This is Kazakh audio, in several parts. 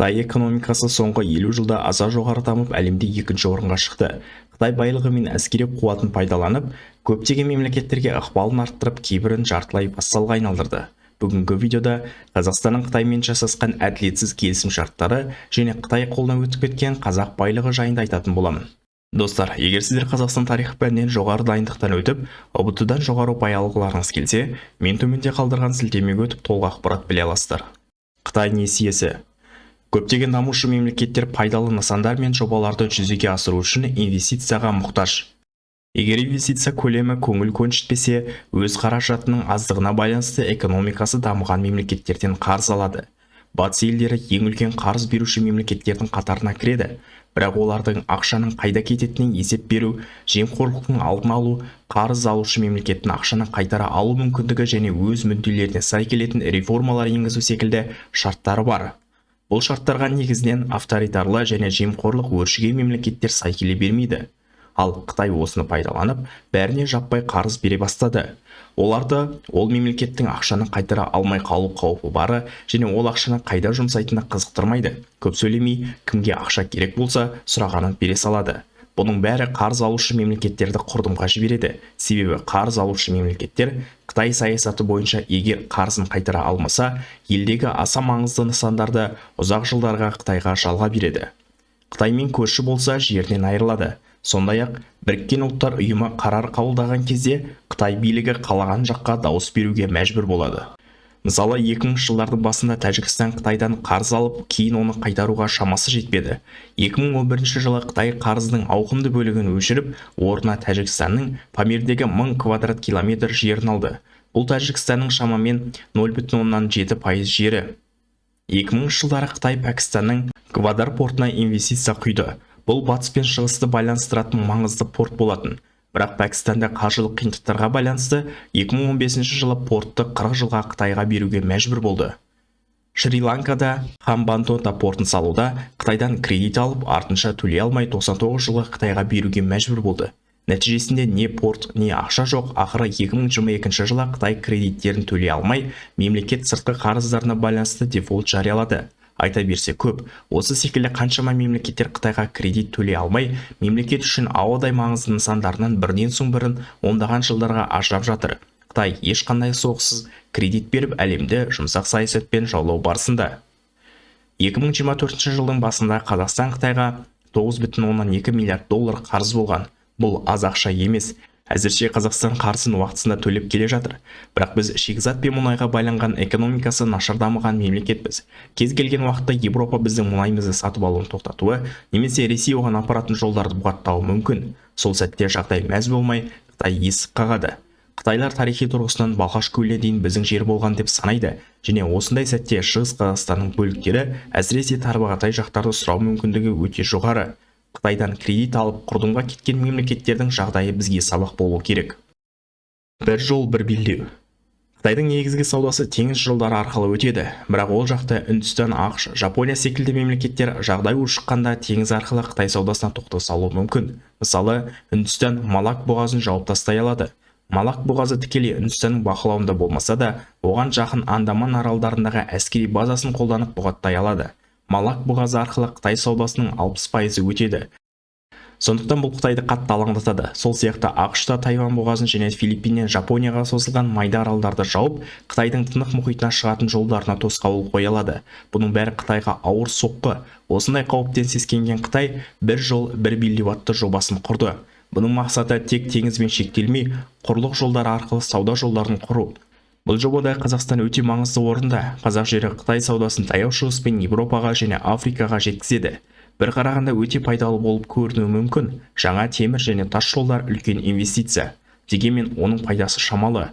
Қытай экономикасы соңғы 50 жылда аса жоғары дамып, әлемде екінші орынға шықты. Қытай байлығы мен әскери қуатын пайдаланып, көптеген мемлекеттерге ықпалын арттырып, кейбірін жартылай вассалға айналдырды. Бүгінгі видеода Қазақстанның Қытаймен жасасқан әділетсіз келісім шарттары және Қытай қолына өтіп кеткен қазақ байлығы жайында айтатын боламын. Достар, егер сіздер Қазақстан тарих пәнінен жоғары дайындықтан өтіп, ұбт-дан жоғары ұпай алғыларыңыз келсе, мен төменде қалдырған сілтемеге өтіп толық ақпарат біле аласыздар. Қытай несиесі. Көптеген дамушы мемлекеттер пайдалы нысандар мен жобаларды жүзеге асыру үшін инвестицияға мұқтаж. Егер инвестиция көлемі көңіл көншітпесе, өз қаражатының аздығына байланысты экономикасы дамыған мемлекеттерден қарыз алады. Батыс елдері ең үлкен қарыз беруші мемлекеттердің қатарына кіреді, бірақ олардың ақшаның қайда кететінен есеп беру, жемқорлықтың алдын алу, қарыз алушы мемлекеттің ақшаны қайтара алу мүмкіндігі және өз мүдделеріне сай келетін реформалар енгізу секілді шарттары бар. Бұл шарттарға негізінен авторитарлы және жемқорлық өршіген мемлекеттер сай келе бермейді. Ал Қытай осыны пайдаланып, бәріне жаппай қарыз бере бастады. Оларды ол мемлекеттің ақшаны қайтара алмай қалу қаупі бары және ол ақшаны қайда жұмсайтыны қызықтырмайды. Көп сөйлемей, кімге ақша керек болса, сұрағанын бере салады. Бұның бәрі қарыз алушы мемлекеттерді құрдымға жібереді. Себебі қарыз алушы мемлекеттер Қытай саясаты бойынша егер қарызын қайтара алмаса, елдегі аса маңызды нысандарды ұзақ жылдарға Қытайға жалға береді. Қытаймен көрші болса, жерінен айырылады. Сондай-ақ Біріккен ұлттар ұйымы қарар қабылдаған кезде Қытай билігі қалаған жаққа дауыс беруге мәжбүр болады. Мысалы, 2000 жылдардың басында Тәжікстан Қытайдан қарыз алып, кейін оны қайтаруға шамасы жетпеді. 2011 жылы Қытай қарыздың ауқымды бөлігін өшіріп, орнына Тәжікстанның Памирдегі 1000 квадрат километр жерін алды. Бұл Тәжікстанның шамамен 0,7% жері. 2000 жылдары Қытай Пәкістанның Гвадар портына инвестиция құйды. Бұл батыс пен шығысты байланыстыратын маңызды порт болатын. Бірақ Пәкістанда қаржылық қиындықтарға байланысты 2015 жылы портты 40 жылға Қытайға беруге мәжбүр болды. Шри-Ланкада Хамбантота портын салуда Қытайдан кредит алып, артынша төлей алмай 99 жылы Қытайға беруге мәжбүр болды. Нәтижесінде не порт, не ақша жоқ. Ақыры 2022 жылы Қытай кредиттерін төлей алмай, мемлекет сыртқы қарыздарына байланысты дефолт жариялады. Айта берсе көп, осы секілді қаншама мемлекеттер Қытайға кредит төлей алмай, мемлекет үшін ауадай маңызды нысандарынан бірінен соң бірін ондаған жылдарға ажырап жатыр. Қытай ешқандай соғыссыз кредит беріп, әлемді жұмсақ саясатпен жаулау барысында. 2024 жылдың басында Қазақстан Қытайға 9,2 миллиард доллар қарыз болған. Бұл аз ақша емес. Әзірше Қазақстан қарызын уақытысында төлеп келе жатыр. Бірақ біз шикізат пен мұнайға байланған экономикасы нашар дамыған мемлекетпіз. Кез келген уақытта Европа біздің мұнайымызды сатып алуын тоқтатуы, немесе Ресей оған апаратын жолдарды бұғаттауы мүмкін. Сол сәтте жағдай мәз болмай, Қытай есік қағады. Қытайлар тарихи тұрғысынан Балқаш көліне дейін біздің жер болған деп санайды, және осындай сәтте Шығыс Қазақстанның бөліктері, әсіресе Тарбағатай жақтарды сұрау мүмкіндігі өте жоғары. Қытайдан кредит алып, құрдымға кеткен мемлекеттердің жағдайы бізге сабақ болу керек. Бір жол, бір белдеу. Қытайдың негізгі саудасы теңіз жолдары арқылы өтеді, бірақ ол жақта Үндістан, ақш, Жапония секілді мемлекеттер жағдай ушыққанда теңіз арқылы Қытай саудасына тоқтау салуы мүмкін. Мысалы, Үндістан Малак бұғазын жауып тастай алады. Малак бұғазы тікелей Үндістанның бақылауында болмаса да, оған жақын Андаман аралдарындағы әскери базасын қолданып бұғаттай алады. Малак бұғазы арқылы Қытай саудасының 60% өтеді. Сондықтан бұл Қытайды қатты алаңдатады. Сол сияқты ақш-та Тайвань бұғазын және Филиппиннен Жапонияға созылған майда аралдарды жауып, Қытайдың Тынық мұхитына шығатын жолдарына тосқауыл қоя алады. Бұның бәрі Қытайға ауыр соққы. Осындай қауіптен сескенген Қытай бір жол, бір белдеу атты жобасын құрды. Бұның мақсаты тек теңізбен шектелмей, құрлық жолдары арқылы сауда жолдарын құру. Бұл жобада Қазақстан өте маңызды орында. Қазақ жері Қытай саудасын таяу шығыс пен Европаға және Африкаға жеткізеді. Бір қарағанда өте пайдалы болып көрінуі мүмкін. Жаңа темір және тас жолдар үлкен инвестиция. Дегенмен оның пайдасы шамалы.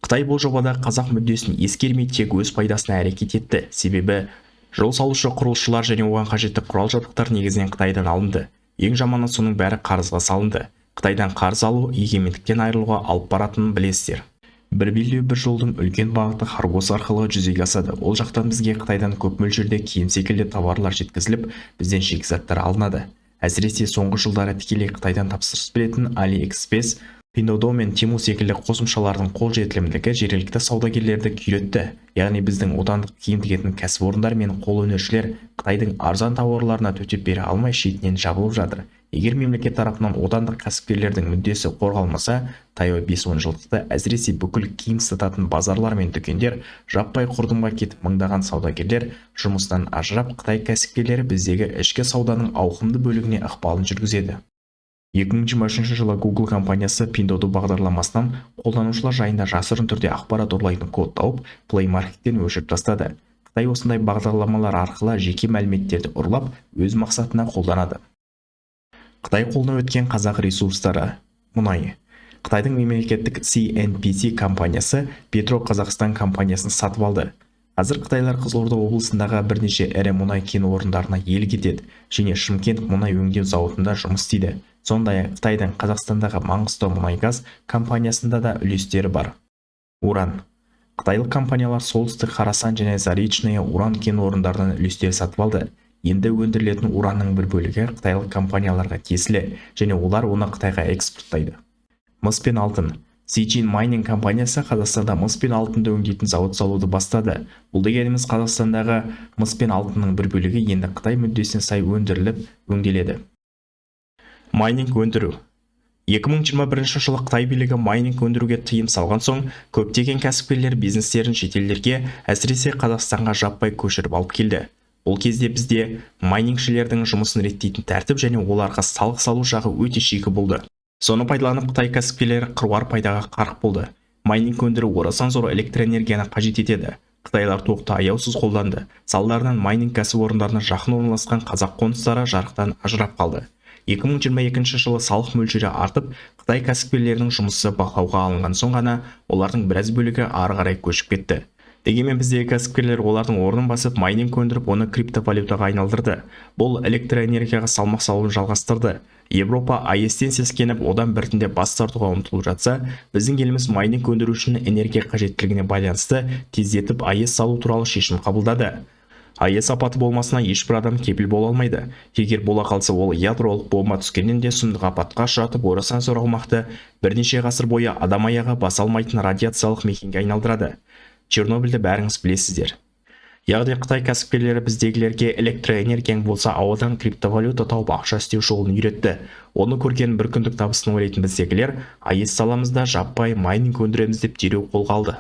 Қытай бұл жобада қазақ мүддесін ескермей тек өз пайдасына әрекет етті. Себебі жол салушы құрылысшылар және оған қажетті құрал-жабдықтар негізінен Қытайдан алынды. Ең жаманы соның бәрі қарызға салынды. Қытайдан қарыз алу егемендіктен айырылуға алып баратынын білесіздер. Бір белдеу бір жолдың үлкен бағыты Харгос арқылы жүзеге асады. Ол жақтан бізге Қытайдан көп мөлшерде киім секілді товарлар жеткізіліп, бізден шикізаттар алынады. Әсіресе соңғы жылдары тікелей Қытайдан тапсырыс беретін AliExpress Pinduoduo мен Тему секілді қосымшалардың қолжетімділігі жергілікті саудагерлерді күйретті. Яғни біздің отандық киім тігетін кәсіпорындар мен қолөнершілер Қытайдың арзан тауарларына төтеп бере алмай шетінен жабылып жатыр. Егер мемлекет тарапынан отандық кәсіпкерлердің мүддесі қорғалмаса, таяу 5-10 жылдықта әсіресе бүкіл киім сататын базарлар мен дүкендер жаппай құрдымға кетіп, мыңдаған саудагерлер жұмыстан ажырап, Қытай кәсіпкерлері біздегі ішкі сауданың ауқымды бөлігіне ықпалын жүргізеді. 2023 жылы Google компаниясы Pinduoduo бағдарламасынан қолданушылар жайында жасырын түрде ақпарат ұрлайтын код тауып, Play Market'тен өшіріп тастады. Қытай осындай бағдарламалар арқылы жеке мәліметтерді ұрлап, өз мақсатына қолданады. Қытай қолына өткен қазақ ресурстары. Мұнай. Қытайдың мемлекеттік CNPC компаниясы Петро Қазақстан компаниясын сатып алды. Қазір қытайлар Қызылорда облысындағы бірнеше ірі мұнай кен орындарына ел кетеді және Шымкент мұнай өңдеу зауытында жұмыс істейді. Сондай-ақ Қытайдың Қазақстандағы Маңғыстау мұнай-газ компаниясында да үлестері бар. Уран. Қытайлық компаниялар солтүстік Харасан және Заречное уран кен орындарынан үлестер сатып алды. Енді өндірілетін уранның бір бөлігі қытайлық компанияларға тиесілі және олар оны Қытайға экспорттайды. Мыс пен алтын. Сичин Майнинг компаниясы Қазақстанда мыс пен алтынды өңдейтін зауыт салуды бастады. Бұл дегеніміз Қазақстандағы мыс пен алтынның бір бөлігі енді Қытай мүддесіне сай өндіріліп, өңделеді. Майнинг өндіру. 2021 жылы Қытай билігі майнинг өндіруге тыйым салған соң, көптеген кәсіпкерлер бизнестерін шетелдерге, әсіресе Қазақстанға жаппай көшіріп алып келді. Бұл кезде бізде майнингшілердің жұмысын реттейтін тәртіп және оларға салық салу жағы өте шикі болды. Соны пайдаланып Қытай кәсіпкерлері қыруар пайдаға қарық болды. Майнинг өндіру орасан зор электроэнергияны қажет етеді. Қытайлар тоқты аяусыз қолданды. Салдарынан майнинг кәсіпорындарына жақын орналасқан қазақ қоныстары жарықтан ажырап қалды. 2022 жылы салық мөлшері артып, Қытай кәсіпкерлерінің жұмысы бақылауға алынған соң ғана олардың біраз бөлігі ары қарай көшіп кетті. Дегенмен біздегі кәсіпкерлер олардың орнын басып, майнинг өндіріп, оны криптовалютаға айналдырды. Бұл электроэнергияға салмақ салуын жалғастырды. Европа АЕС-тен сескеніп, одан біртіндеп бас тартуға ұмтылып жатса, біздің еліміз майнинг өндіру үшін энергия қажеттілігіне байланысты тездетіп АЕС салу туралы шешім қабылдады. АЕС апаты болмасына ешбір адам кепіл бола алмайды. Егер бола қалса, ол ядролық бомба түскеннен де сұмдық апатқа ұшыратып, орасан зор аумақты бірнеше ғасыр бойы адам аяғы баса алмайтын радиациялық мекенге айналдырады. Чернобыльді бәріңіз білесіздер. Яғни Қытай кәсіпкерлері біздегілерге электроэнергияң болса ауадан криптовалюта тауып ақша істеу жолын үйретті. Оны көрген бір күндік табысын ойлайтын біздегілер АЕС саламызда жаппай майнинг өндіреміз деп дереу қолға алды.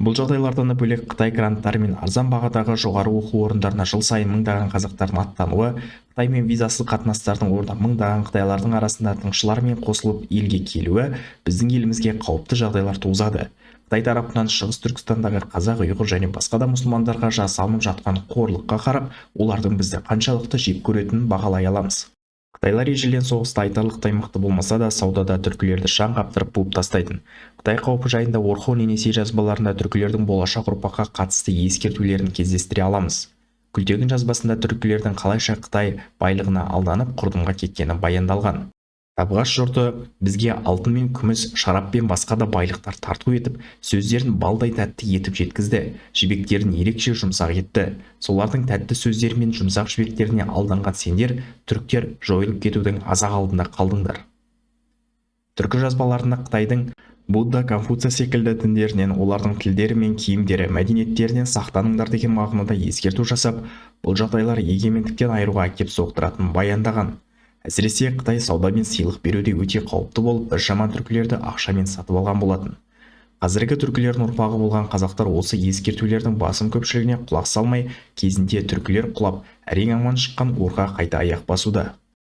Бұл жағдайлардан бөлек Қытай гранттары мен арзан бағадағы жоғары оқу орындарына жыл сайын мыңдаған қазақтардың аттануы, Қытай мен визасыз қатынастардың орнына мыңдаған қытайлардың арасында тыңшылармен қосылып елге келуі біздің елімізге қауіпті жағдайлар туғызады. Қытай тарапынан Шығыс Түркістандағы қазақ, ұйғыр және басқа да мұсылмандарға жасалынып жатқан қорлыққа қарап, олардың бізді қаншалықты жек көретінін бағалай аламыз. Қытайлар ежелден соғыста айтарлықтай мықты болмаса да, саудада түркілерді шаң қаптырып буып тастайтын. Қытай қаупі жайында Орхон Енесей жазбаларында түркілердің болашақ ұрпаққа қатысты ескертулерін кездестіре аламыз. Күлтегін жазбасында түркілердің қалайша Қытай байлығына алданып құрдымға кеткені баяндалған. Табғаш жұрты бізге алтын мен күміс, шарап пен басқа да байлықтар тарту етіп, сөздерін балдай тәтті етіп жеткізді, жібектерін ерекше жұмсақ етті. Солардың тәтті сөздері мен жұмсақ жібектеріне алданған сендер, түріктер жойылып кетудің азақ алдында қалдыңдар. Түркі жазбаларында Қытайдың Будда, Конфуция секілді діндерінен, олардың тілдері мен киімдері, мәдениеттерінен сақтаныңдар деген мағынада ескерту жасап, бұл жағдайлар егемендіктен айыруға әкеп соқтыратынын баяндаған. Әсіресе Қытай сауда мен сыйлық беруде өте қауіпті болып, біршама түркілерді ақшамен сатып алған болатын. Қазіргі түркілердің ұрпағы болған қазақтар осы ескертулердің басым көпшілігіне құлақ салмай, кезінде түркілер құлап, әрең аман шыққан орға қайта аяқ басуда.